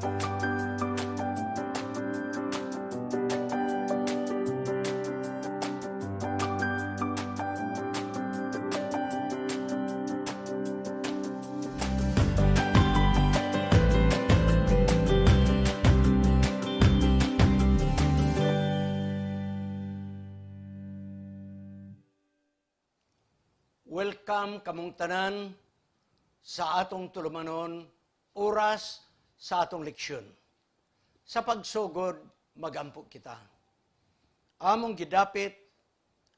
Welcome kamong tanan sa atong tulumanon, oras sa atong leksyon. Sa pagsugod, magampo kita. Among gidapit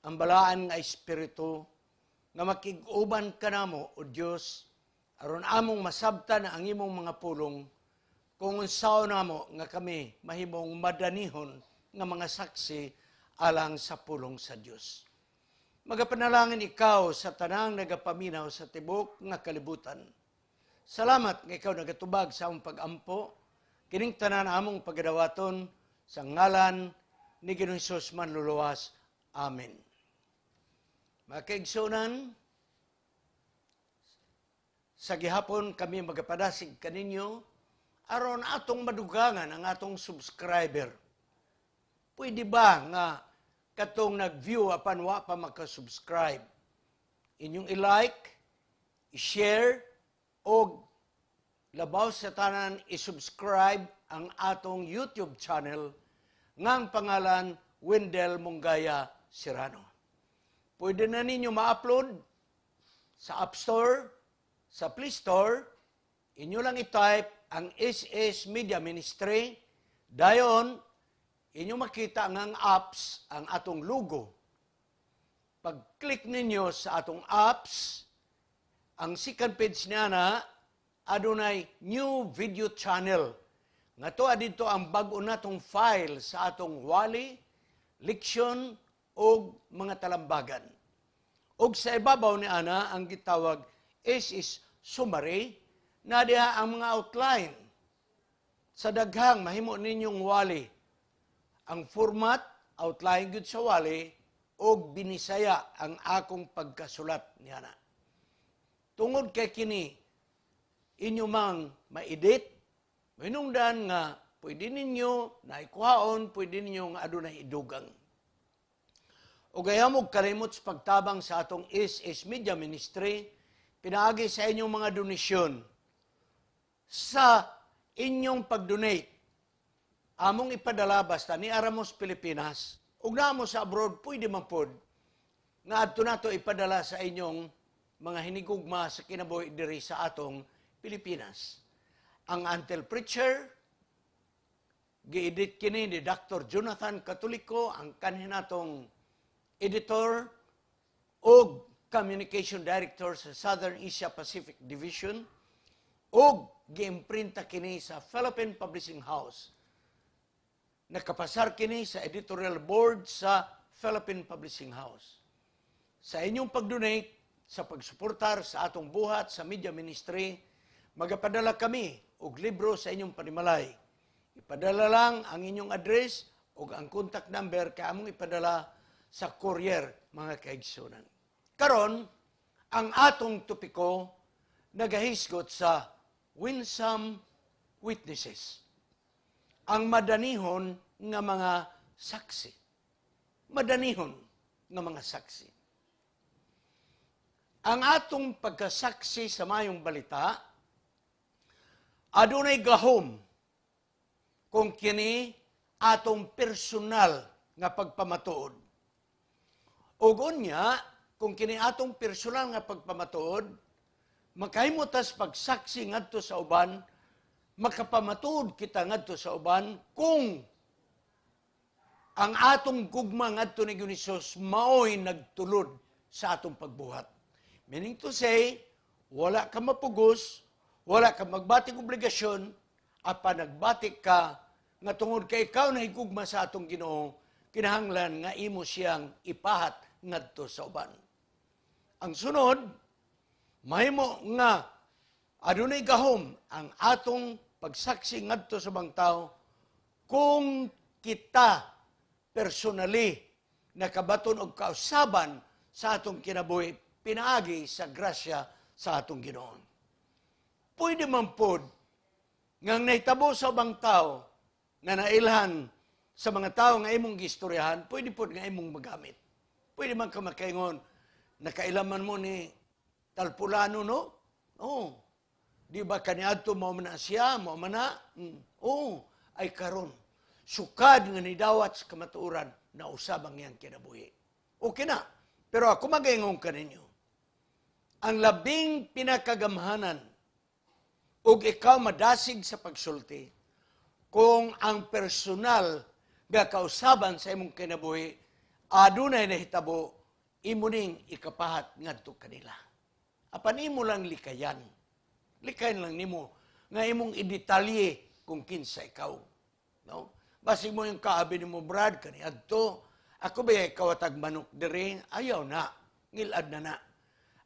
ang balaan nga espiritu nga makig-uban kanamo o Dios aron among masabtan ang imong mga pulong kung unsaon namo nga kami mahimong madanihon nga mga saksi alang sa pulong sa Dios. Magapanalangin ikaw sa tanang nagapaminaw sa tibok nga kalibutan. Salamat nga ikaw nagatubag sa among pag-ampo, kining tanan among pagadawaton sa ngalan ni Ginoong Hesus manluluwas. Amen. Mga kaigsunan, sa gihapon kami magapadasig kaninyo aron atong madugangan ang atong subscriber. Pwede ba nga katong nag-view apan wa pa magka-subscribe, inyong i-like, i-share, o labaw sa tanan i-subscribe ang atong YouTube channel ngang pangalan Wendell Mongaya Serrano. Pwede na ninyo ma-upload sa App Store, sa Play Store, inyo lang i-type ang SS Media Ministry, dayon inyo makita ang apps, ang atong logo. Pag-click ninyo sa atong apps, ang second page niya na, adunay new video channel. Nga to, adito ang bago natong file sa atong wali, leksyon, o mga talambagan. O sa ibabaw ni Ana, ang gitawag is summary, na diha ang mga outline. Sa daghang mahimo ninyong wali, ang format, outline gud sa wali, o binisaya ang akong pagkasulat niya na. Tungod kay kini, inyo mang ma-edit, minungdan nga, pwede ninyo na ikuhaon, pwede ninyo nga adunay idugang. O gaya mo kalimot sa pagtabang sa atong SS Media Ministry, pinaagi sa inyong mga donasyon. Sa inyong pag-donate, among ipadala basta ni Aramos Pilipinas, ug naamo sa abroad, pwede man pod, nga adto nato ipadala sa inyong mga hinigugma sa kinabuhi diri sa atong Pilipinas. Ang Antel Preacher, gi-edit kini ni Dr. Jonathan Catulico, ang kanhinatong editor o communication director sa Southern Asia Pacific Division, o gi-imprinta kini sa Philippine Publishing House. Nakapasar kini sa editorial board sa Philippine Publishing House. Sa inyong pag-donate, sa pagsuportar sa atong buhat sa media ministry, magapadala kami og libro sa inyong panimalay. Ipadala lang ang inyong address o ang contact number kay among ipadala sa courier, mga kaigsunan. Karon, ang atong topiko nagahisgot sa winsome witnesses. Ang madanihon nga mga saksi. Madanihon nga mga saksi. Ang atong pagkasaksi sa mayong balita, adunay gahom kung kini atong personal nga pagpamatuod. Ug unya, kung kini atong personal nga pagpamatuod, makahimutas pagsaksi ngadto sa uban, makapamatuod kita ngadto sa uban kung ang atong gugma ngadto ni Hesus mao'y nagtulod sa atong pagbuhat. Meaning to say, wala ka mapugos, wala ka magbatik obligasyon, apan nagbatik ka nga tungod kay ikaw na higugma sa atong Ginoo, kinahanglan nga imo siyang ipahat ngadto sa uban. Ang sunod, mahimo nga adunay gahom ang atong pagsaksi ngadto sa bang tao kung kita personally nakabaton og kausaban sa atong kinabuhi pinaagi sa grasya sa atong Ginoo. Pwede man pod Ngang nahitabo sa ubang tao nga nailhan sa mga tao nga imong gistoryahan, pwede po nga imong magamit. Pwede man ka makaingon, nakailaman mo ni Talpulano, no? Oo. Di ba kaniadto mo man na siya, mo man na? Oo, ay karon. Sukad nga nidawat sa kamatuoran na usabang yang kinabuhi. Okay na. Pero ako magaingon ka ninyo, ang labing pinakagamhanan ug ikaw madasig sa pagsulti kung ang personal nga kausaban sa imong kinabuhi adunay nahitabo imo ning ikapahat ngadto kanila. Apan imo lang likayan. Likayan lang nimo nga imong idetalye kung kinsa ikaw. No? Basig mo yung kaabi nimo, Brad, kaniadto ako ba kawatag manok diri? Ayaw na. Ngilad na.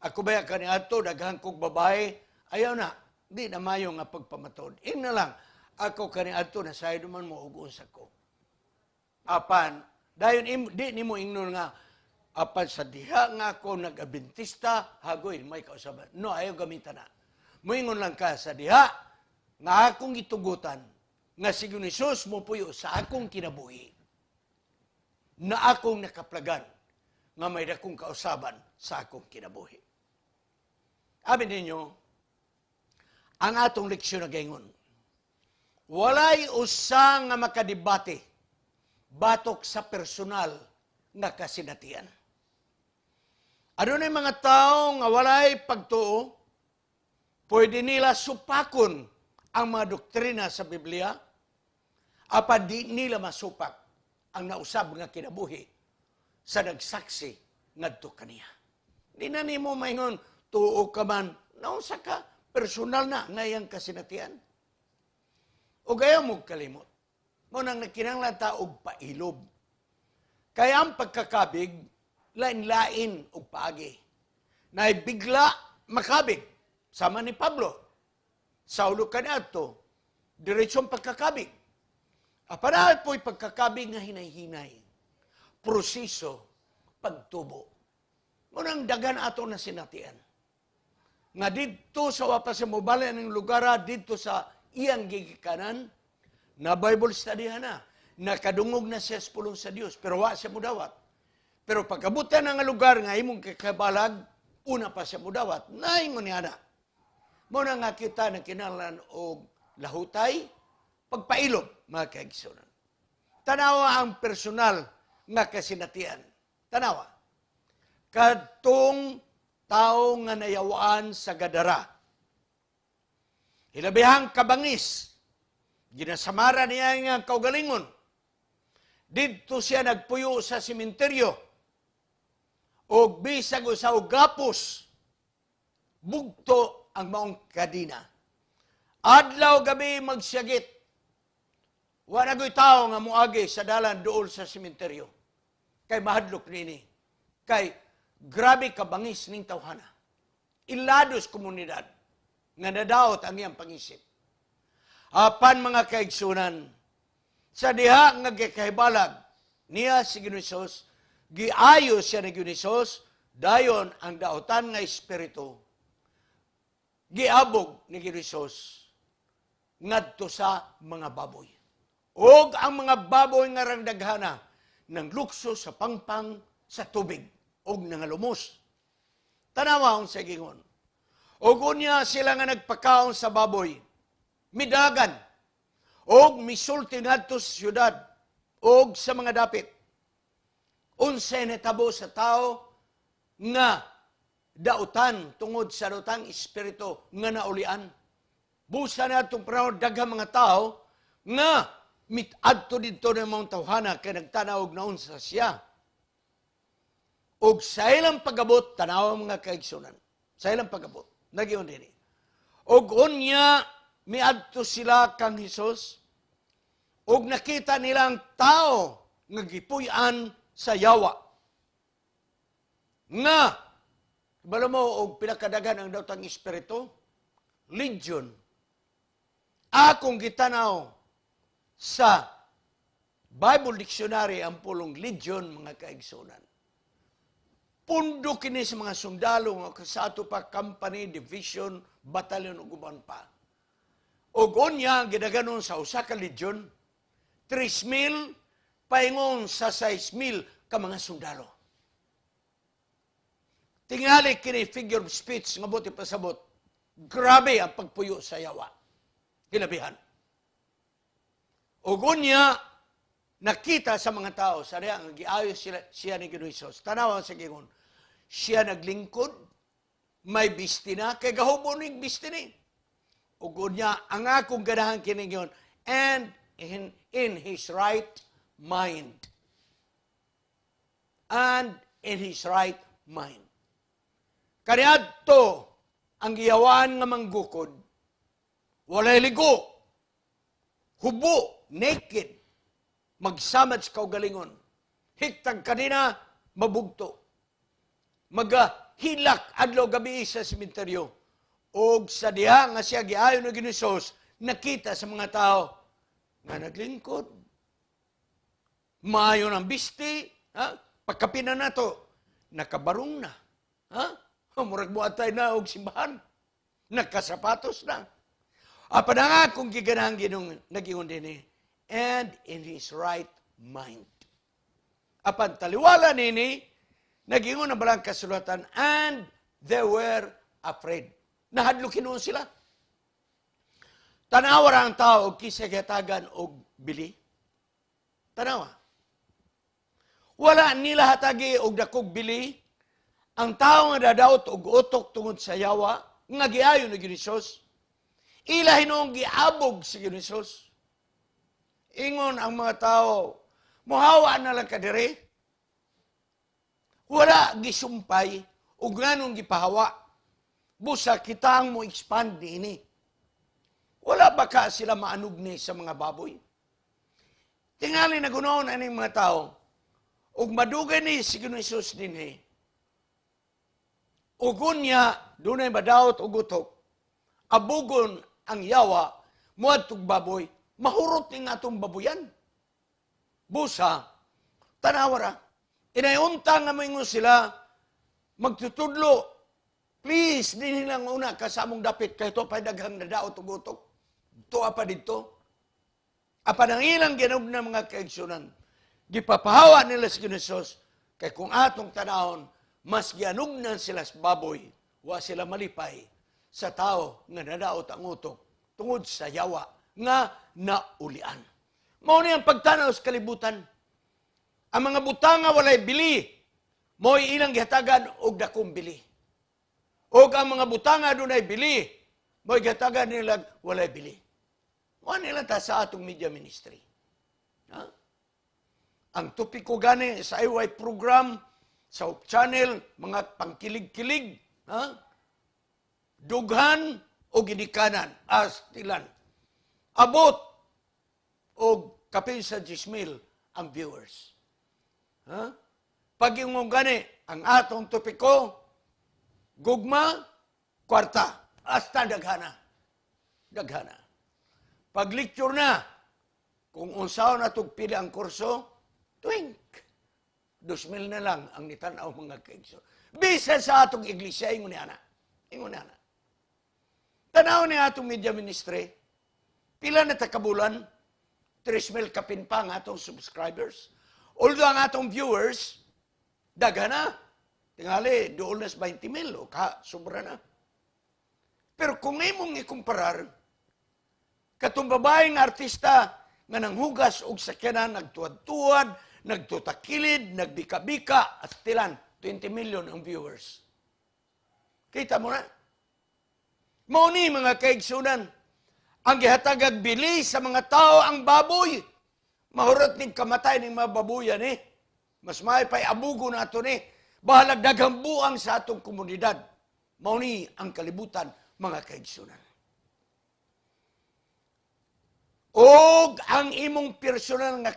Ako ba kaniadto daghang kog babae? Ayaw na. Di na mayo nga pagpamatod. Ina lang, ako kaniadto na sayo man mo ug unsa ko. Apan, dayon di nimo ingnon nga apan sa diha nga ako nag-abentista, hagoy may kausaban. No, ayaw gamitan na. Moingon lang ka sa diha nga akong gitugutan nga si Hesus mo puyo sa akong kinabuhi na akong nakaplagan nga may dakong kausaban sa akong kinabuhi. Abi ninyo, ang atong leksyon na gaingon, walay usa nga makadibate batok sa personal nga kasinatian. Ano na mga tao nga walay pagtuo, pwede nila supakon ang mga doktrina sa Biblia, apan di nila masupak ang nausab nga kinabuhi sa nagsaksi ngadto kaniya. Di na nimo maingon, tuo ka man, naunsa ka, personal na ngayang kasinatian. O gayaw mo kalimot, mo nang nakinanglan ta og pailob. Kaya ang pagkakabig, lain-lain og paagi. Naibigla makabig, sama ni Pablo. Saulo kaniadto, diretsyon pagkakabig. Apanahal po'y pagkakabig nga hinay-hinay. Proseso, pagtubo. Munang dagan ato na sinatian. Nga dito sa wapas sa mobala ng lugar, dito sa iyang gigikanan, na Bible study na. Nakadungog na siya sa pulong sa Diyos, pero wa siya mudawat. Pero pagkabutan ng lugar nga imong kakabalag, una pa siya mudawat, naingon niya na. Muna nga kita na kinalan o lahutay, pagpailog, mga kaigsunan. Tanawa ang personal nga kasinatian. Tanawa. Kadtong tao nga nayawaan sa Gadara. Hilabihang kabangis. Ginasamara niya nga kaugalingon. Dito siya nagpuyo sa simenteryo. O bisag sa ugapos. Bugto ang maong kadina. Adlaw gabi magsyagit. Wa na go'y tao nga muagi sa dalan dool sa simenteryo. Kay mahadlok nini. Kay grabe kabangis ning tawhana. Ilados komunidad nga nadaot ang iyang pangisip. Apan mga kaigsunan, sa diha nga gikahibalag niya si Hesus, giayo siya ni Hesus, dayon ang daotan nga espiritu, giabog ni Hesus ngadto sa mga baboy. Og ang mga baboy nga rangdaghana ng lukso sa pangpang sa tubig og nangalumos. Tanawa sa gingon. Og unya sila nga nagpakaon sa baboy, midagan, og misulti ngadto sa syudad, og sa mga dapit. Unsay natabo sa tao nga dautan tungod sa daotang espiritu nga naulian. Busa na itong panahon daghang mga tao nga mitadto dito ng mga tawhana kay nagtanaw na unsa siya. Og sa ilang pagabot, tanaw mga kaigsunan. Sa ilang pagabot, nagiyon din. Og unya, miadto sila kang Hesus, og nakita nilang tao nga gipuy-an sa yawa. Nga, bala mo, og pinakadagan ang daotang espiritu, legion. Akong gitanaw sa Bible Dictionary ang pulong legion, mga kaigsunan. Pundo kini sa mga sundalo nga sa ato pa company, division, batalyon ug uban pa. Og O unya, ginaganon sa usa ka legion, 3,000 paingon sa 6,000 ka mga sundalo. Tingali kini figure of speech nga buti pasabot. Grabe ang pagpuyo sa yawa. Ginabihan. O unya, nakita sa mga tao, sa riya, ang giayos siya ni Ginoong Hesus. Tanawan sa gingon, siya naglingkod, may bisti na, kay gahubo ning bisti ni. Ug niya, ang akong ganahan kini yun, and in his right mind. And in his right mind. Kaniadto, ang giyawan nga manggukod, walay ligo, hubo, naked, magsamad sa kaugalingon, hiktag kanina, mabugto, magahilak adlaw gabi sa sementeryo, o sa diha nga siya giayon na Ginoong nakita sa mga tao nga naglingkod. Maayo ng bisti, pagkapinan na to, nakabarong na. Murag buhatay na og simbahan. Nakasapatos na. Apa na nga kung giganahan ginong nagingon din and in his right mind. Apan taliwala nini, nagingon na balang kasulatan, and they were afraid. Nahadlukin noon sila. Tanawa ang tao, kisa gatagan o bili. Tanawa. Wala nila hatagi og dakog bili. Ang tao nga dadaot og utok tungod sa yawa, nga giayo ni Ginoong ila hinong giabog si Ginoong Ingon ang mga tao, muhawa na lang kadiri. Wala gisumpay og nganong gipahawa. Busa kita ang mo expand ini. Wala ba ka sila maanog ni sa mga baboy? Tingali na gunoon aning mga tao, ug madugay ni si Ginoong dinhi. Ugon niya, dunay madawat ug utok, abugon ang yawa, muadtog baboy, mahurot ni nga itong baboyan. Busa, tanawara, inayunta nga mo sila, magtutudlo, please, din nilang una kasamong dapit, kaya ito pa'y daghang nadaot ug utok. Ito apa dito. Apa nang ilang ginog na mga kaigsunan, gipapahawa nila si Ginoong kay kung atong tanahon, mas gianugnan sila sa baboy, wa sila malipay sa tao nga nadaot ang utok tungod sa yawa nga naulian. Mao ni ang pagtanaw sa kalibutan. Ang mga butanga walay bili, mo'y ilang gihatagan og dakong bili. Og ang mga butanga dunay bili, mo'y gihatagan nila walay bili. Mao nila ta sa atong media ministry. Ang topiko gani sa IY program, sa channel, mga pangkilig-kilig, dughan o ginikanan, astilan. Abot o kapin sa 10,000 ang viewers. Pag yung gani, ang atong topiko, gugma, kwarta, hasta daghana. Daghana. Pag lecture na, kung unsaon na pili ang kurso, twink. 2,000 na lang ang nitanaw mga kaigso. Bisa sa atong iglesia, ingon ni ana. Ingon ni ana. Tanaw ni atong media ministry, pila na takabulan, 3,000 kapin pa ang atong subscribers. Although ang atong viewers, daga na. Tingali, doon na 20,000 o sobra na. Pero kung imong ikumparar, katong babaeng artista nga nanghugas og sakyanan, nagtuad-tuad, nagtutakilid, nagbika-bika, at tilan, 20 million ang viewers. Kita mo na? Mao ni mga kaigsunan, ang gihatagag bili sa mga tao ang baboy. Mahurot ning kamatay ning mga babuyan Mas may pa'y abugo na ito Bahalag daghang buang sa atong komunidad. Mao ni ang kalibutan, mga kaigsunan. Og ang imong personal nga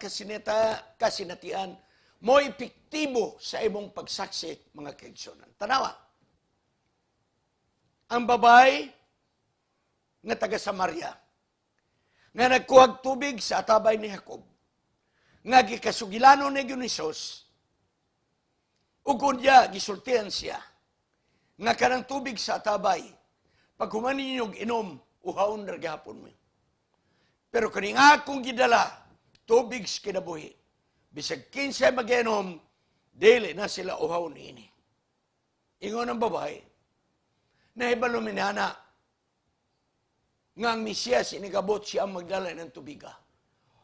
kasinatian mo epektibo sa imong pagsaksi, mga kaigsunan. Tanawa. Ang babay nga taga Samaria nga nagkuhag tubig sa atabay ni Jacob nga gikasugilano ni Ginoong ug kunya gisultihan siya nga kanang tubig sa atabay pag humanin ninyog inom uhawon ra gihapon mo. Pero kaning akong gidala, tubig sa kinabuhi. Bisag kinsay mag-inom, dili na sila uhaw niini. Ingon ang babae, nahibalo minana, nga ang Mesiyas inigabot siya ang magdala ng tubiga.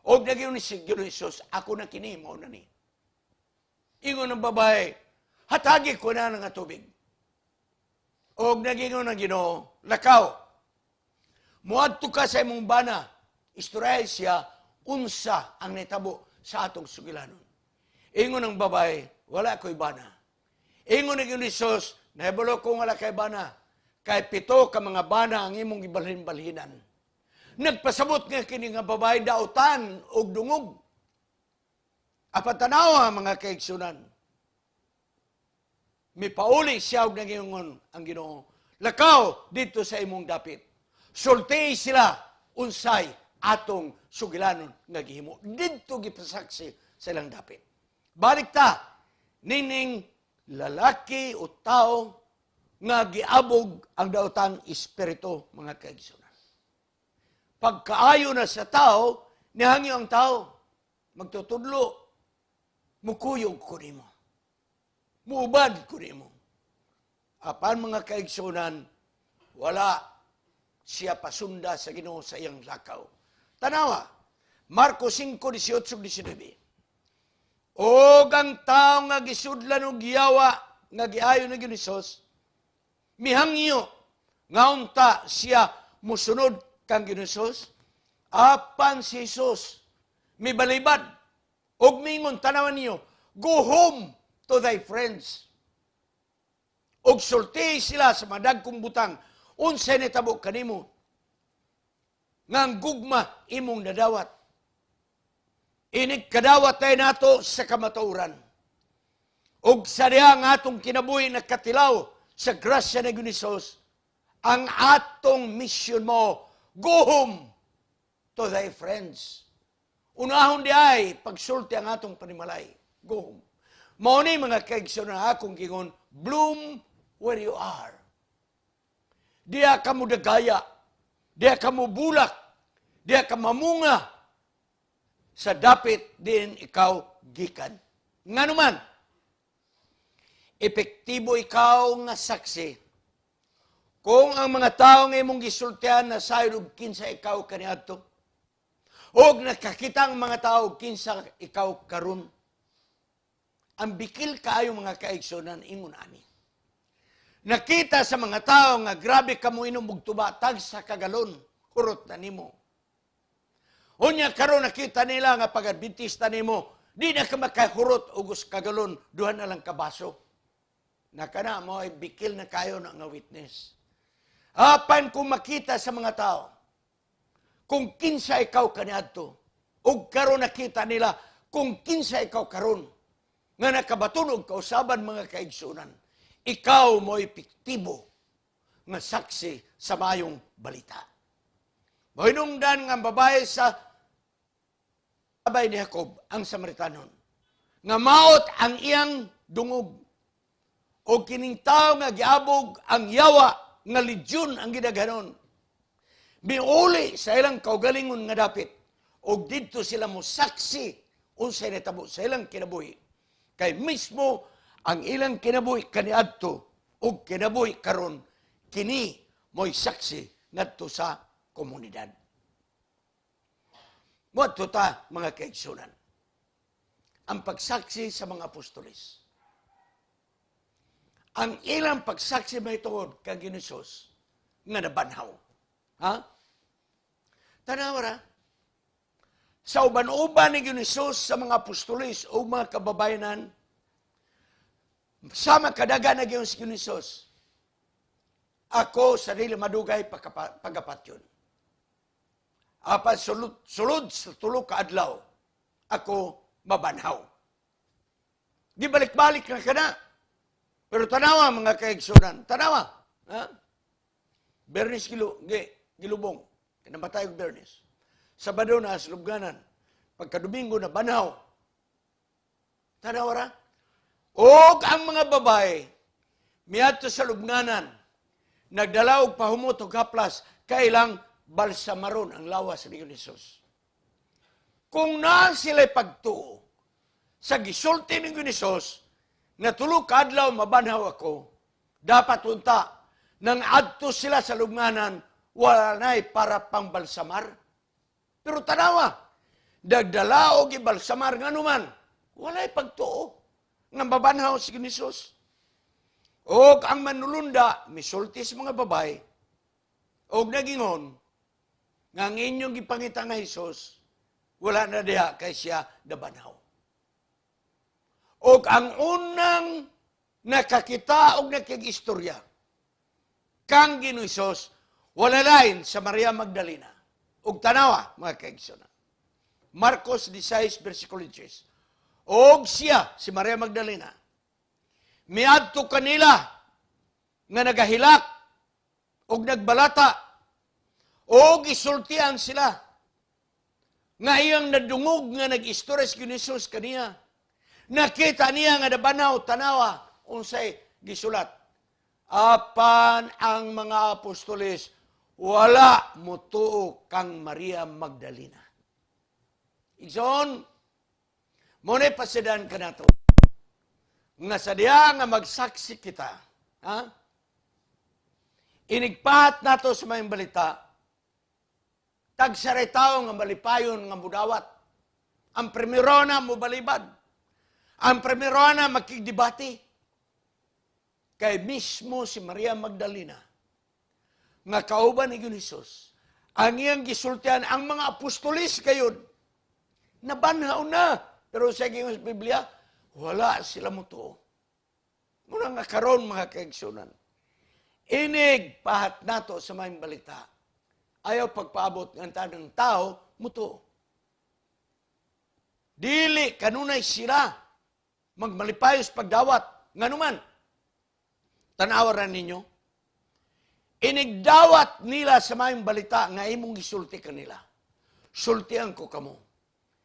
Og nagyon ni Jesus, ako na kini mo na ni. Ingon ang babae, hatagi ko na nga tubig. Og nagingon ang Ginoo, lakaw, muadto ka sa imong bana, istorya siya, unsa ang nitabo sa atong sugilanon. Ingon ang babae, wala ko'y bana. Ingon ang Jesus, nahibalo ko wala kay bana, kay 7 ka mga bana ang imong gibalhin-balhinan. Nagpasabot nga kini nga babae dautan og dungog. Apatanaw mga kaigsunan. Mipauli siya og nagingon ang Ginoo, lakaw dito sa imong dapit. Sulti sila unsay atong sugilanon nga gihimo. Didto gipasaksi sa ilang dapit. Balik ta, nining lalaki o tao nga giabog ang daotang espiritu, mga kaigsunan. Pagkaayo na sa tao, nihangyo ang tao, magtutudlo, mukuyog ko nimo. Muubad ko nimo. Apan mga kaigsunan, wala siya pasunda sa Ginoo sa iyang lakaw. Tanawa, Marcos 5:18-19. Og ang tao nga gisudlan og giyawa nga giayo na Hesus, mihangyo nga unta siya musunod kang Hesus, apan si Jesus mibalibad og mingon, tanawan niyo, go home to thy friends. Og sulti sila sa madagkong butang, unsay nitabo kanimo nga ang gugma imong nadawat. Inig kadawat tayo nato sa kamatuoran. Og sa diha nga atong kinabuhi na katilaw sa grasya ni Hesus, ang atong mission mo, go home to thy friends. Unahon di ay pagsulti ang atong panimalay. Go home. Mao ni mga kaigsunan na akong gingon, bloom where you are. Diya ka mo dagaya, diya ka mo bulak, diya ka mamunga, sa dapit din ikaw gikan. Nga naman, epektibo ikaw nga saksi. Kung ang mga tao nga imong gisultihan na sayod kinsa ikaw kaniadto, og nakakita ang mga tao kinsa ikaw karon, ang bikil kaayo mga kaigsunan ingon ani. Nakita sa mga tao nga grabe ka mo inom og tuba tag sa kagalon, hurot na nimo. Unya karon nakita nila nga pag-adventista nimo, di na ka makahurot og kagalon, duha na lang kabaso. Nakana mo ay bikil na kayo na nga witness. Apan kung makita sa mga tao, kung kinsa ikaw kaniadto, og karon nakita nila kung kinsa ikaw karon, nga nakabatunog kausaban mga kaigsunan, ikaw mo epektibo nga saksi sa mayong balita. Mahinungdan nga babae sa abay ni Jacob, ang Samaritanon, nga maot ang iyang dungog, o kining tao nga giabog ang yawa nga legion ang gidaghanon. Miuli sa ilang kaugalingon nga dapit, o dito sila mo saksi unsay natabo sa ilang kinabuhi. Kay mismo ang ilang kinabuhi kaniadto o kinabuhi karon, kini mo'y saksi ngadto sa komunidad. Moadto ta mga kaigsunan, ang pagsaksi sa mga apostoles. Ang ilang pagsaksi may tungod kang Hesus nga nabanhaw. Ha? Tanawara, sa uban-uban ni Hesus sa mga apostoles o mga kababayanan, sama kadaga na giyon si Hesus, ako sarili madugay pagapat yun. Apan sulod sa tulo ka adlaw, ako mabanhaw. Di balik-balik na ka na. Pero tanawa mga kaigsunan, tanawa. Ha? Bernis gilubong, kinamatay og Bernis. Sabado na sa lubganan, pagkadomingo na banhaw. Tanawa ra? Og ang mga babae, miadto sa lubnganan, nagdala og pahumot og haplas, kailang balsamaron ang lawas ni Jesus. Kung na sila pagtuo sa gisulti ni Jesus, nga tulo ka adlaw mabanhaw ako, dapat unta, nang adto sila sa lubnganan, wala na'y para pang balsamar. Pero tanawa, dagdala o gibalsamar nga naman, wala'y pagtuo, nga mabanhaw si Jesus. O ang manulunda, misulti sa mga babay, o nagingon, nga ang inyong gipangita nga Jesus, wala na diha kay siya nabanhaw. O ang unang nakakita o nakikistorya, kang Ginoong Hesus, wala lain sa Maria Magdalena. O tanawa, mga kaigsoon. Marcos 16, versikulo 10. O siya, si Maria Magdalena, miadto kanila nga nagahilak o nagbalata o gisultian sila nga iyang nadungog nga nag-istorya si Jesus kaniya. Nakita niya nga nabanaw, tanawa, unsay gisulat. Apan ang mga apostoles, wala mutuo kang Maria Magdalena. Igsoon, muna'y pasidan ka na to. Nga sadya nga magsaksi kita, ha? Inigpahat nato sa mayang balita, tagsaray tao nga malipayon nga mudawat. Ang primero na mubalibad. Ang primero na makigdebate. Kay mismo si Maria Magdalena, nga kauban ni Jesus, ang iyang gisultihan, ang mga apostolis kayon, nabanhaw na. Pero sa iyong Biblia, wala sila mo to. Muna nga karon mga kaigsunan. Inig pahat nato sa mayang balita. Ayaw pagpaabot ng tanang tao, muto. Dili, kanunay sila, magmalipayos pagdawat. Nga naman, tanawaran ninyo, inigdawat nila sa mayang balita nga imong gisulti kanila. Sultihan ko kamo.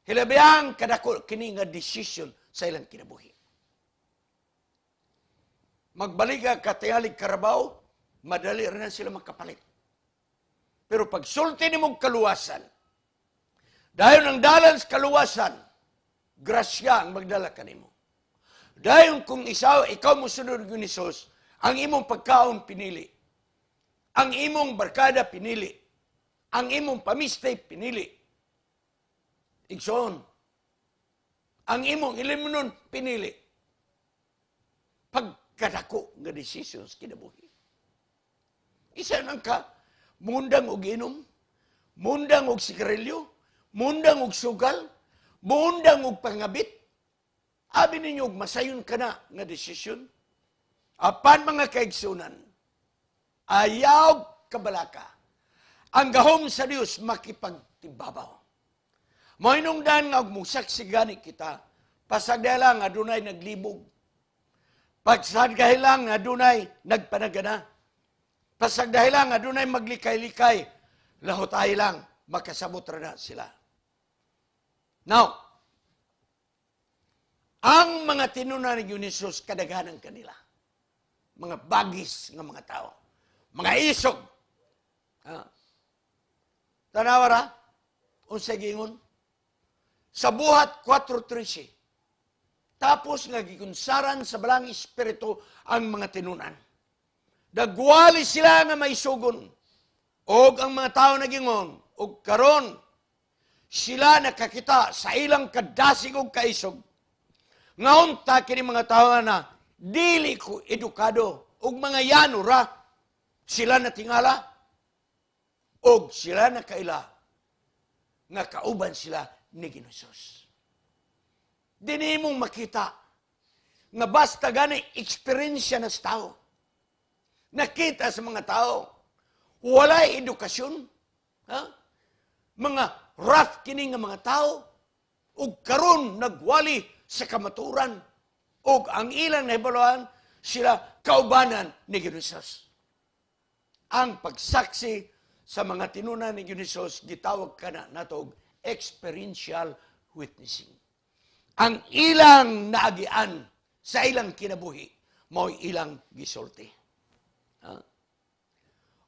Hilabihang kadako kini nga decision sa ilang kinabuhi. Magbalik ka tingalig karabaw, madali rin sila magkapalit. Pero pag sulti ni mong kaluwasan, dahil ng dalan sa kaluwasan, grasya ang magdala kanimo. Dahil kung ikaw mo sunod ni Jesus, ang imong pagkaon pinili. Ang imong barkada pinili. Ang imong pamistay pinili. Igsoon. Ang imong ilimunon pinili. Pagkadako nga decisions kinabuhi. Isa nang ka, mundang og inom, mundang og sigarilyo, mundang og sugal, mundang og pangabit. Abi ninyo, masayon ka na nga desisyon. Apan mga kaigsunan, ayaw kabalaka. Ang gahom sa Dios makipagtibabaw. Moinungdan nga magsaksi gani kita, pasagdala nga dunay naglibog. Pasagdala nga dunay nagpanagana. Pasagdala nga dunay maglikay-likay, lahotay lang, makasabot na sila. Now, ang mga tinunan ni Jesus, kadaghanan kanila. Mga bagis ng mga tao. Mga isog. Tanawara, unsay gingon? Sa buhat 4:13. Tapos nga gikunsaran sa balang espiritu ang mga tinunan. Dagwali sila nga maisugon. Og ang mga tao nagingon, og karon sila nakakita sa ilang kadasig og kaisog. Ngaon ta kini mga tao na dili ko edukado og mga yanura sila natingala og sila nakaila nga kauban sila ni Ginoos. Dini mong makita nga basta gani eksperyensya na sa tao. Nakita sa mga tao, walay edukasyon, mga rough kini nga mga tao, ug karon nagwali sa kamaturan, ug ang ilang nahibaluan, sila kaubanan ni Ginoos. Ang pagsaksi sa mga tinunan ni Ginoos, gitawag ka na natog experiential witnessing. Ang ilang naagian sa ilang kinabuhi, mo'y ilang gisulti.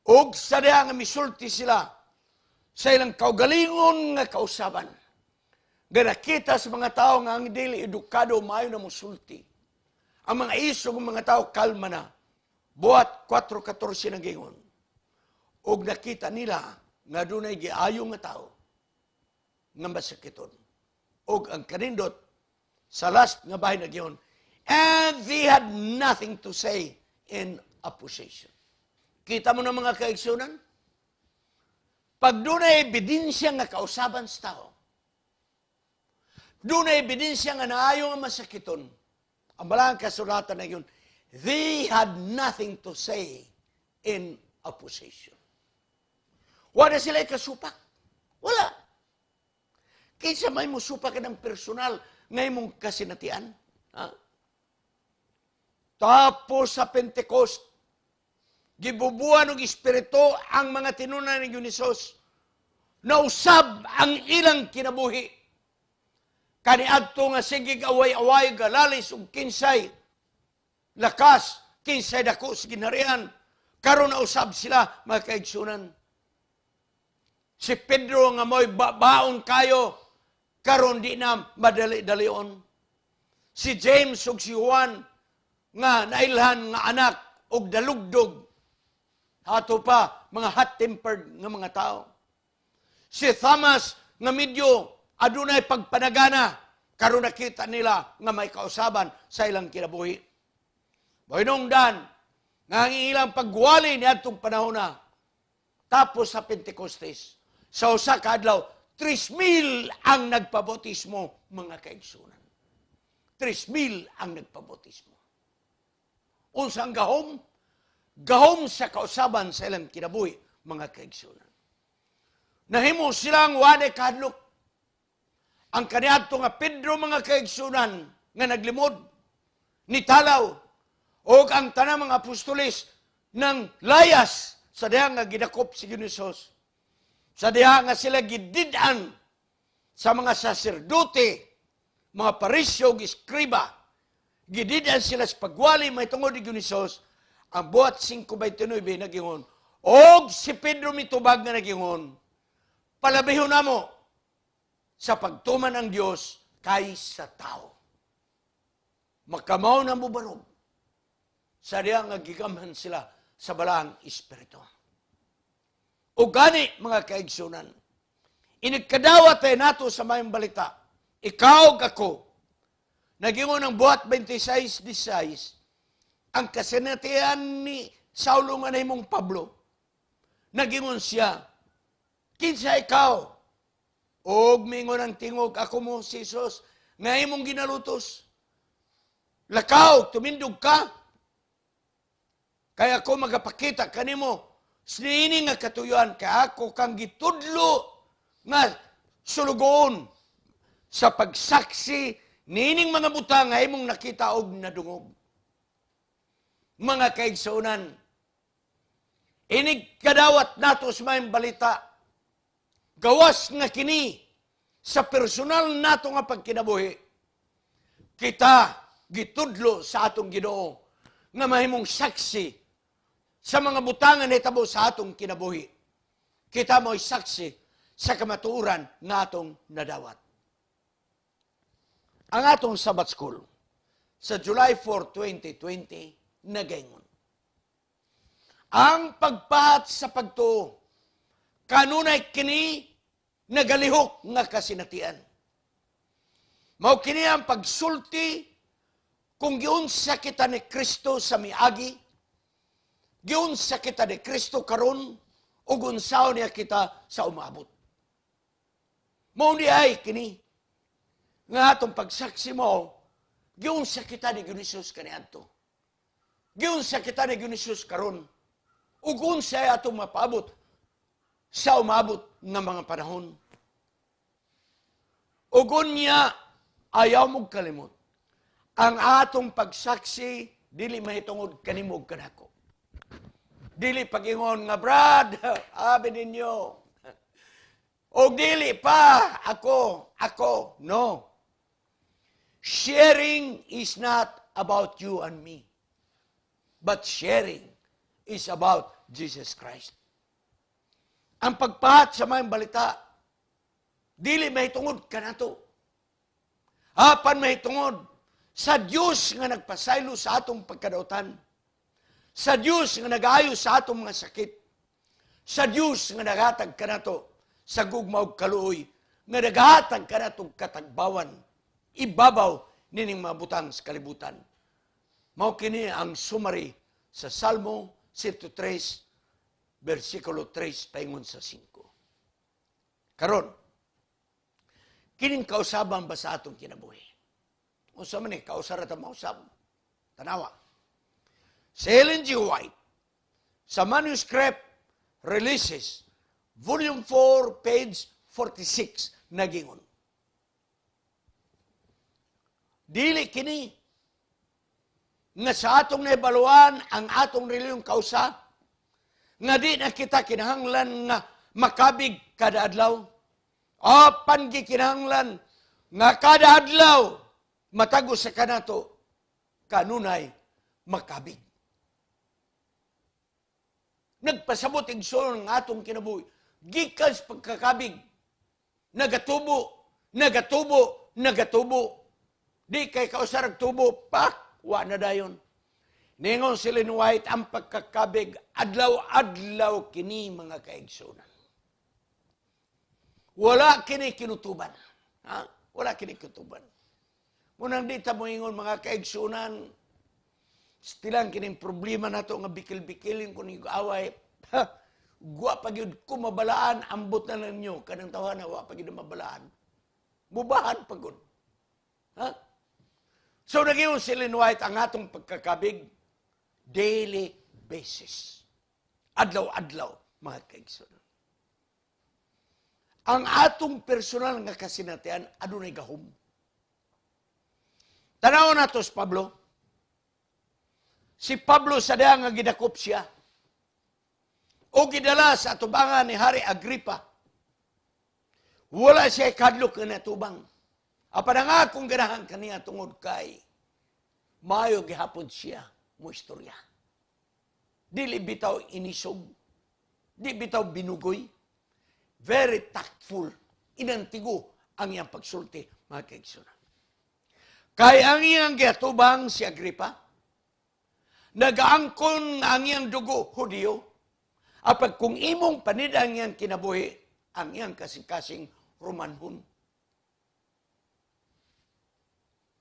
Og sa diha nga misulti sila, sa ilang kaugalingon nga kausaban. Nga nakita sa mga tao nga ang dili edukado maayo na musulti. Ang mga isog ng mga tao kalma na. Buhat 4:14 na gingon. Og nakita nila nga dunay giayo nga tao nga masakiton. Og ang kanindot sa last nga bahin na gingon, and they had nothing to say in opposition. Kita mo na mga kaigsunan? Pag dunay ebidensya nga kausaban sa tao, dunay ebidensya nga naayo nga masakiton, ang balang kasulatan na yun, they had nothing to say in opposition. Wala sila kasupak. Wala. Kaysa may musupak ka ng personal ngay mong kasinatian. Ha? Tapos sa Pentecost, gibubuan ng Espiritu ang mga tinunan ni Diyos. Nausab ang ilang kinabuhi. Kaniadto nga sige away-away, galalis ug kinsay lakas, kinsay dako sa ginharian. Karon nausab sila, mga kaigsunan. Si Pedro nga mo'y baon kayo, karon di na madali-dalion. Si James ug si Juan nga nailhan nga anak og dalugdog. Hato pa mga hot-tempered nga mga tao. Si Thomas nga medyo adunay pagpanagana, karon nakita nila nga may kausaban sa ilang kinabuhi. Boynongdan nga ang ilang pagwali niadtong panahon na tapos sa Pentecostes. Sa usa ka adlaw, 3,000 ang nagpabautismo, mga kaigsunan. 3,000 ang nagpabautismo. Unsang gahom? Gahom sa kausaban sa ilang kinabuhi, mga kaigsunan. Nahimo silang wanay kahadlok. Ang kaniadto nga Pedro, mga kaigsunan, nga naglimod, nitalaw, o ang tanang mga apostolis ng layas sa diha nga gidakop si Diyos. Sa diha nga sila gididan sa mga saserdote, mga parisyo, iskriba, gididan sila sa pagwali, may tungod ni Diyos, ang buhat 5:29 nagingon, og si Pedro mitubag nga nagingon, palabihon namo sa pagtuman ng Diyos kaysa tao. Makamaw na mo barog. Sa diha nga gigamhan sila sa balang espiritu. O gani, mga kaigsunan, inigkadawat tayo nato sa mayong balita, ikaw ako, nagingon ng buhat 26:16, ang kasinatian ni Saulo nga nahimong Pablo, nagingon siya, kinsa ikaw, og mingon ang tingog, ako mo si Jesus, nga imong ginalutos, lakaw, tumindog ka, kaya ako magapakita kanimo, sinini nga katuyuan, kaya ako kang gitudlo nga sulugoon sa pagsaksi nining mga butang nga imong nakita og nadungog. Mga kaigsunan, inig kadawat nato sa mayong balita, gawas nga kini sa personal nato nga pagkinabuhi, kita gitudlo sa atong Ginoo nga mahimong saksi sa mga butangan na itabo sa atong kinabuhi. Kita mo'y saksi sa kamatuoran nga atong nadawat. Ang atong Sabbath School sa July 4, 2020, nagaingon. Ang pagpahat sa pagtuo, kanunay kini nagalihok nga kasinatian. Mao kini ang pagsulti kung giunsa kita ni Kristo sa miagi, giunsa kita ni Kristo karon ug unsaon niya kita sa umabot. Mao ni ay kini nga atong pagsaksi mo, giunsa kita ni Jesus kaniadto. Giunsa kita ni Jesus karon ug unsa atong mapaabot sa umabot nga mga panahon. Ug unya ayaw mong kalimot. Ang atong pagsaksi dili mahitungod kanimo ug kanako. Dili pagingon nga, Brad, abi ninyo. O dili pa, ako. No. Sharing is not about you and me. But sharing is about Jesus Christ. ang pagpahat sa mga balita, dili mahitungod kanato. Apan mahitungod sa Dios nga nagpasaylo sa atong pagkadautan. Sa Dios nga nag-ayo sa atong mga sakit. Sa Dios nga naghatag kanato sa gugma ug kaluoy, nga naghatag kanato katagbawan, ibabaw nining mga butang sa kalibutan. Mao kini ang summary sa Salmo 103 versikulo 3 paingon sa 5. Karon, kining kausaban ba sa atong kinabuhi? Unsa man ni kausara ta mausab? Tanawa. Si Ellen G. White sa Manuscript Releases, Volume 4, page 46, nagingon. Dili kini nga sa atong naibaluan ang atong reliyong kausa, nga di na kita kinahanglan nga makabig kada adlaw. Apan gikinahanglan nga kada adlaw matagos sa kanato kanunay makabig. Nagpasabot igsoon ng atong kinabuhi. Gikan sa pagkakabig. Nagatubo. Di kay kausarag tubo, pak, wa na dayon. Ningon si Ellen White, ang pagkakabig, adlaw-adlaw kini mga kaigsunan. Wala kini kinutuban. Ha? Wala kini kinutuban. Munang di ta mo ingon mga kaigsunan, stilang kining problema nato nga bikil-bikilin kung away, gwa pagyud ko mabalaan, ambot na lang nyo, kanang tawahan na wa pagyud mabalaan. Mubahan pagod. Ha? So nagiyon si Ellen White, ang atong pagkakabig, daily basis. Adlaw-adlaw, mga kaigsunan. Ang atong personal nga kasinatian, adunay gahom. Tanaw na to si Pablo. Si Pablo sa daya nga gidakop siya. O gidala sa atubangan ni Hari Agripa. Wala siya kadlok na natubang. Apan nga akong ganahan kaniya tungod kay maayo gihapon siya mo istorya. Dili bitaw inisog. Di bitaw binugoy. Very tactful. Inantigo ang iyang pagsulti, mga kaigsunan. Kay ang iyang giatubang si Agripa, nagaangkon ang iyang dugo, Hudiyo, apag kung imong panida ang iyang kinabuhi, ang iyang kasing-kasing Romanhon.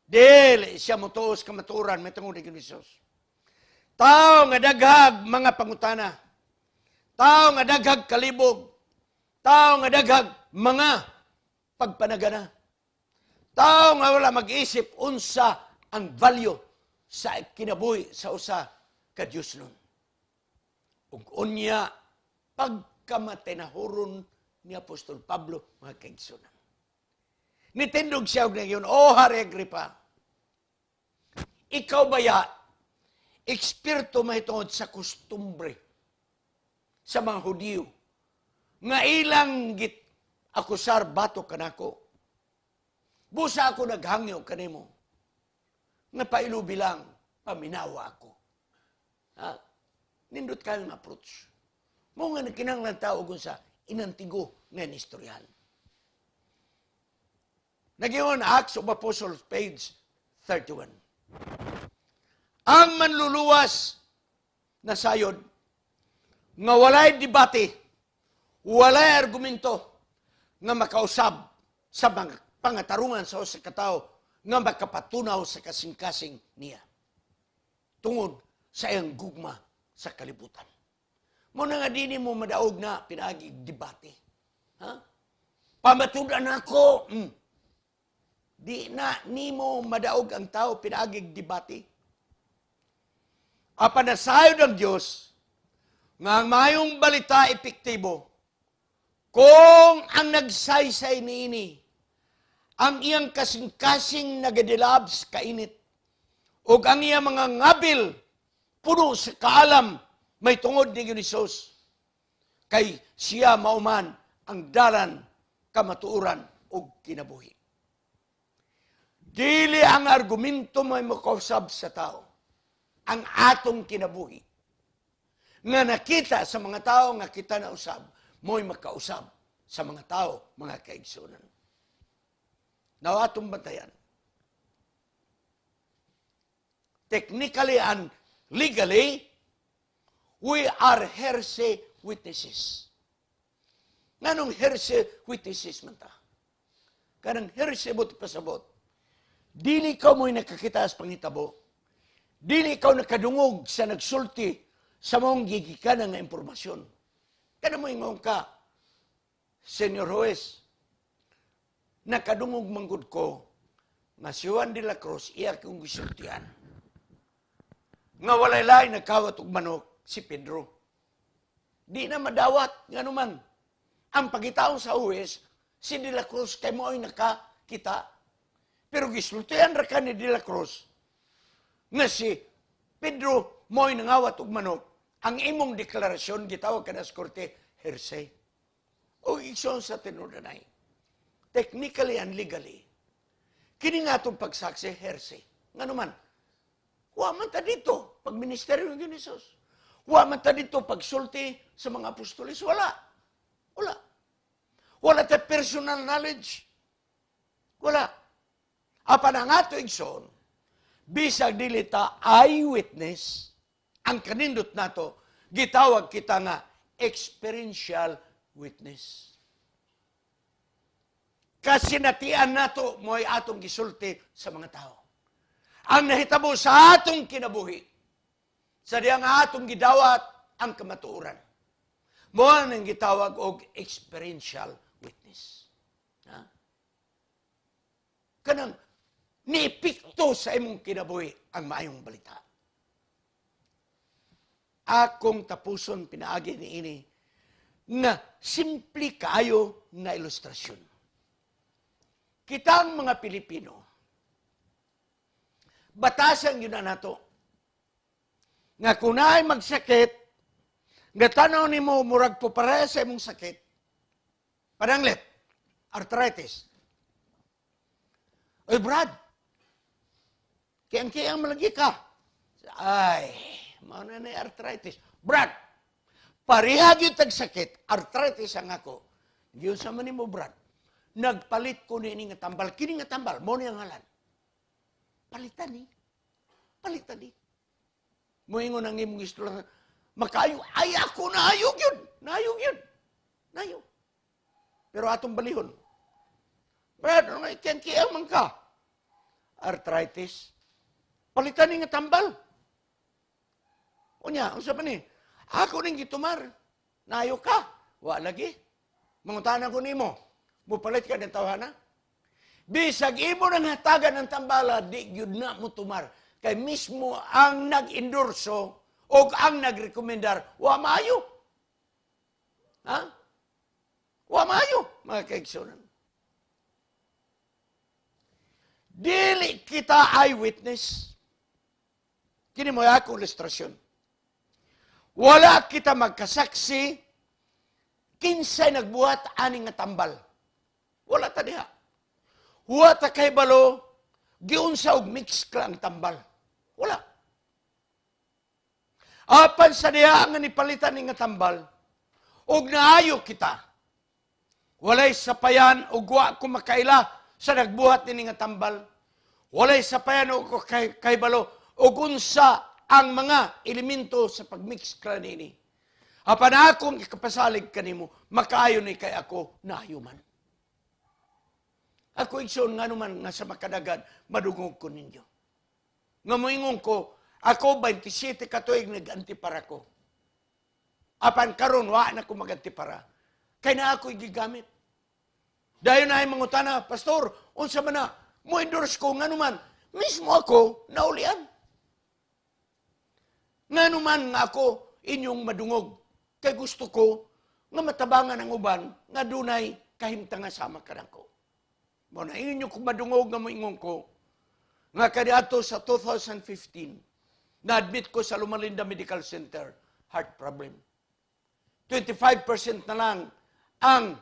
Dili siya motuos kamaturan, may tungod ni Jesus. Tao nga daghag mga pangutana. Tao nga daghag kalibog. Tao nga daghag mga pagpanagana. Tao nga wala mag-isip unsa ang value sa kinabuhi sa usa ka Dios nun. Ug unya pagkamatinahuron ni Apostol Pablo, mga kaigsunan. Nitindog siya og ngayon, O Hari Agripa, ikaw baya eksperto mahitungod sa kustumbre sa mga Hudiyo nga ilang git akusar bato kanako. Busa ako naghangyo kanimo nga pailubi lang paminawa ako. Ha? Nindot kayo nga approach. Mo nga nakinanglan tao kung sa inantigo nga istoryan. Nagiyon Acts of Apostles, page 31. Ang manluluwas na sayod nga walay debate, walay argumento nga makausab sa mga pangatarungan sa usa ka tawo nga makapatunaw sa kasing-kasing niya. Tungod sa iyang gugma sa kalibutan. Muna nga dini mo madaog na pinagig debate. Ha? Pamatudan ako. Di na nimo madaog ang tao pinagig debate. Apanasayod ang Diyos nga ang mayong balita epektibo kung ang nagsaysay niini ang iyang kasing-kasing nagadilabs kainit o ang iyang mga ngabil puno sa kaalam may tungod ni Jesus kay siya mauman ang dalan kamatuuran o kinabuhi. Dili ang argumento may makausab sa tao ang atong kinabuhi nga nakita sa mga tao nga kita na usab mo'y makausap sa mga tao, mga kaigsunan. Nawa atong bantayan. Technically and legally, we are hearsay witnesses. Nganong hearsay witnesses man ta? Kanang hearsay buti pasabot. Dili ka mo'y nakakita sa pangitabo. Dili ikaw nakadungog sa nagsulti sa mong gigikanan nga impormasyon. Kana mo ingong ka, Senyor Juez, nakadungog manggod ko nga si Juan de la Cruz iya kong gisultian. Nga walay-lay nagkawat og manok si Pedro. Di na madawat nga naman. Ang pagitaon sa Juez, si de la Cruz kay mo ay nakakita. Pero gisultian ra ka ni de la Cruz nga si Pedro mo'y nangawat og manok, ang imong deklarasyon gitawag ka na sa korte, hearsay. O igsoon sa tinudanay. Technically and legally, kini nga itong pagsaksi, hearsay. Nga naman, huwag man ta dito, pag ministeryo ng Ginisos. Huwag man ta dito, pagsulti sa mga apostolis. Wala. Wala. Wala ta personal knowledge. Wala. Apan ang ato igsoon, bisag dili ta eyewitness, ang kanindot nato, gitawag kita nga experiential witness. Kasi natian nato mo'y atong gisulti sa mga tao. Ang nahitabo sa atong kinabuhi, sa diyang atong gidawat ang kamatuoran. Mo ang gitawag og experiential witness. Ha? Kanang niipikto sa imong kinabuhi ang maayong balita. Akong tapuson pinaagi ni ini nga simple kaayo na ilustrasyon. Kitang mga Pilipino, batasan yun na nato, nga kung naay magsakit, nga tanaw ni mo murag po para sa imong sakit, pananglit, arthritis. Oy Brad, kiyang malagi ka. Ay, mauna na arthritis. Brad, parihag yung tagsakit, arthritis ang ako. Yun sa man mo, Brad. Nagpalit ko ni nga tambal. Kini nga tambal, mo niyang halan. Palitan ni. Palitan ni. Moingon ang imong istorya. Makayo, ay ako nahayog yun. Nahayog yun. Nahayog. Pero atong balihon. Brad, ano kiyang man ka? Arthritis. Palitan ni nga tambal. Unya, unsa pa ni? Ako ning gitumar. Nayo ka. Wa lagi. Mangutanan ko nimo. Mupalit ka ng tawhana. Bisag imo nang hatagan ng tambala, di gyud na mo tumar. Kay mismo ang nag-endorso o ang nag-rekomendar, wa maayo. Ha? Wa maayo, mga kaigsunan. Dili kita eyewitness. Kini mo akong ilustrasyon. Wala kita magkasaksi kinsay nagbuhat aning nga tambal. Wala ta diha. Huwa ta kay balo, giunsa og mix ka ang tambal. Wala. Apan sa diha nga nipalitan ni nga tambal, og naayo kita. Walay sapayan og wa ko makaila sa nagbuhat ni nga tambal. Walay sapayan og kay balo og unsa ang mga elemento sa pagmix ka nini. Apan akong ikapasalig kanimo, makaayo ni kay ako nahayuman. Ako igsoon nga naman nga sa makadagan, madungog ko ninyo. Nga moingon ko, ako 27 katuig nag-antipara ko. Apan karon wa na ko mag-antipara. Kay na ako gigamit. Dayon na ay mangutana, Pastor, unsa man na, mo endorse ko nga naman, mismo ako naulian. Nga naman nga ako inyong madungog. Kay gusto ko nga matabangan ang uban nga dunay kahimtang sama kanang ko. Mo na inyo kung madungog nga moingon ko nga kaniadto sa 2015 na-admit ko sa Lumalinda Medical Center, heart problem. 25% na lang ang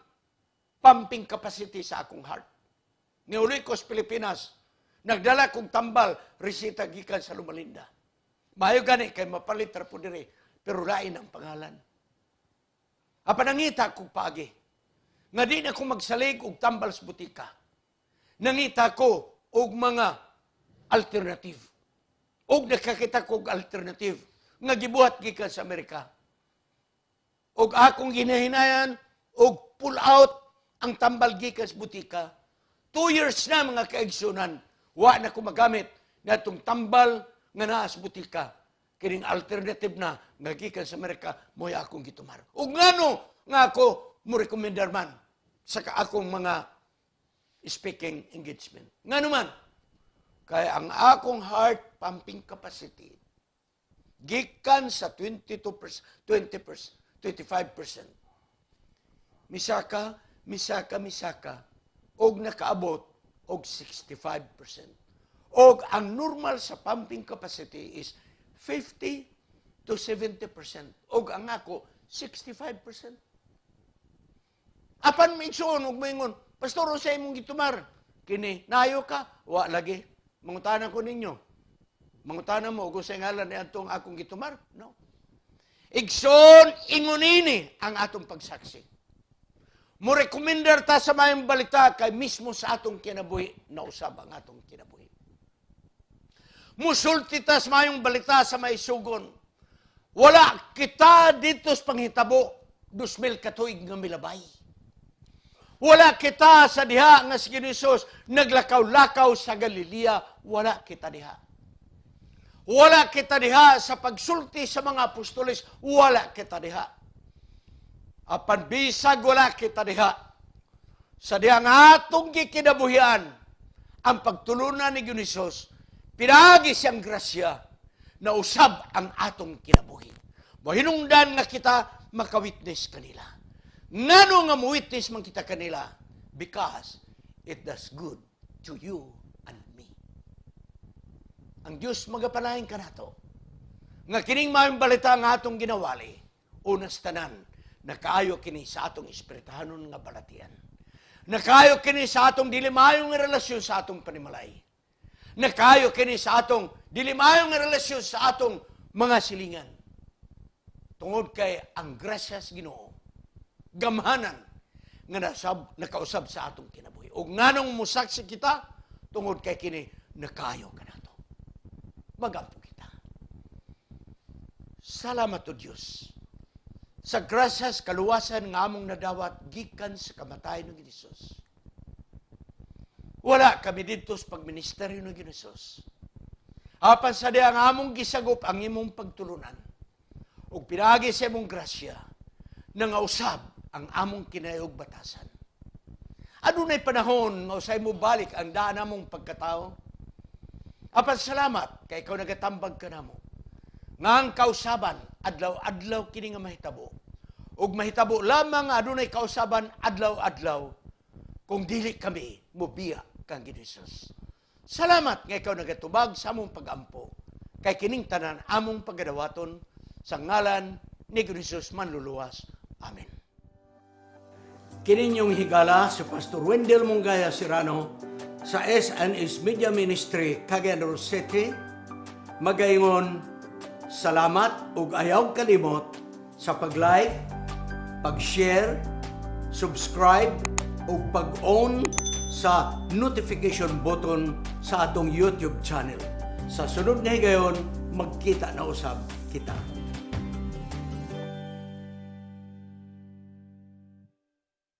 pumping capacity sa akong heart. Niuli ko sa Pilipinas, nagdala kong tambal, resita gikan sa Lumalinda. Mayo gani kay mapalit ra po dire, pero lain ang pangalan. Apan nangita ko pagi. Nga di na ko magsalig og tambal sa butika. Nangita ko og mga alternative. Og nakakita ko og alternative nga gibuhat gikan sa Amerika. Og akong ginahinayan og pull out ang tambal gikan sa butika. 2 years na mga kaigsunan, wa na ko magamit na itong tambal nga naa sa butika. Kining alternative na nga gikan sa Amerika, mo'y akong gitumar. Og ngano nga ako mo rekomendar man sa akong mga speaking engagement. Ngano man, kaya ang akong heart pumping capacity gikan sa 22%, 20%, 25%. Misaka, og nakaabot og 65%. Og ang normal sa pumping capacity is 50 to 70%. Og ang ako, 65%. Apan minsun og moingon, pastor sa imong gitumar, kini nayo ka, wa lagi. Mangutanan ko ninyo. Mangutanan mo kung sa ngalan ni atong akong gitumar? No. Igsoon ingunini ang atong pagsaksi. Mo rekomendar ta sa mayong balita kay mismo sa atong kinabuhi na usab ang atong kinabuhi. Musulti ta sa mayong balita sa may sugon. Wala kita dito sa panghitabo 2000 katuig nga milabay. Wala kita sa diha nga si Jesus naglakaw-lakaw sa Galilea. Wala kita diha. Wala kita diha sa pagsulti sa mga apostoles. Wala kita diha. Apan bisag wala kita diha. Sa diha nga atong gikinabuhian ang pagtulunan ni Jesus, pinagi siyang grasya na usab ang atong kinabuhi. Mahinungdan nga kita makawitness kanila. Ngano nga muwitness man kita kanila? Because it does good to you and me. Ang Diyos magapalain ka nato. Nga kining mayong balita nga atong ginawali, unas tanan, nakaayo kini sa atong espiritahanon nga balatian. Nakaayo kini sa atong dilimayong relasyon sa atong panimalay. Nakaayo kini sa atong dilimayong relasyon sa atong mga silingan. Tungod kay ang grasya sa Ginoo, gamhanan nga nakausab sa atong kinabuhi. O nganong musaksi kita, tungod kay kini nakaayo ka nato. Magampo kita. Salamat o Diyos. Sa grasyas, kaluwasan nga among nadawat, gikan sa kamatayan ng Jesus. Wala kami dito sa pagministeryo ng Jesus. Apan sa diya nga among gisagop ang imong pagtulunan. O pinagi sa imong grasya, nangausab ang among kinayog batasan. Ano na'y panahon nga usay mo balik ang daan among pagkatao? Apan salamat, kay ikaw nagatambag ka namo. Nga ang kausaban, adlaw-adlaw kini nga mahitabo. Ug mahitabo lamang adunay kausaban, adlaw-adlaw, kung dili kami mubiya kang Jesus. Salamat, nga ikaw nagatubag sa among pag-ampo. Kay kining tanan among pagadawaton, sa ngalan ni Jesus manluluwas. Amen. Kininyong higala si Pastor Wendell Mongaya Serrano sa S&S Media Ministry, Cagayan de Oro City. Magayon, salamat ug ayaw kalimot sa pag-like, pag-share, subscribe ug pag-on sa notification button sa atong YouTube channel. Sa sunod na higayon, magkita na usab kita.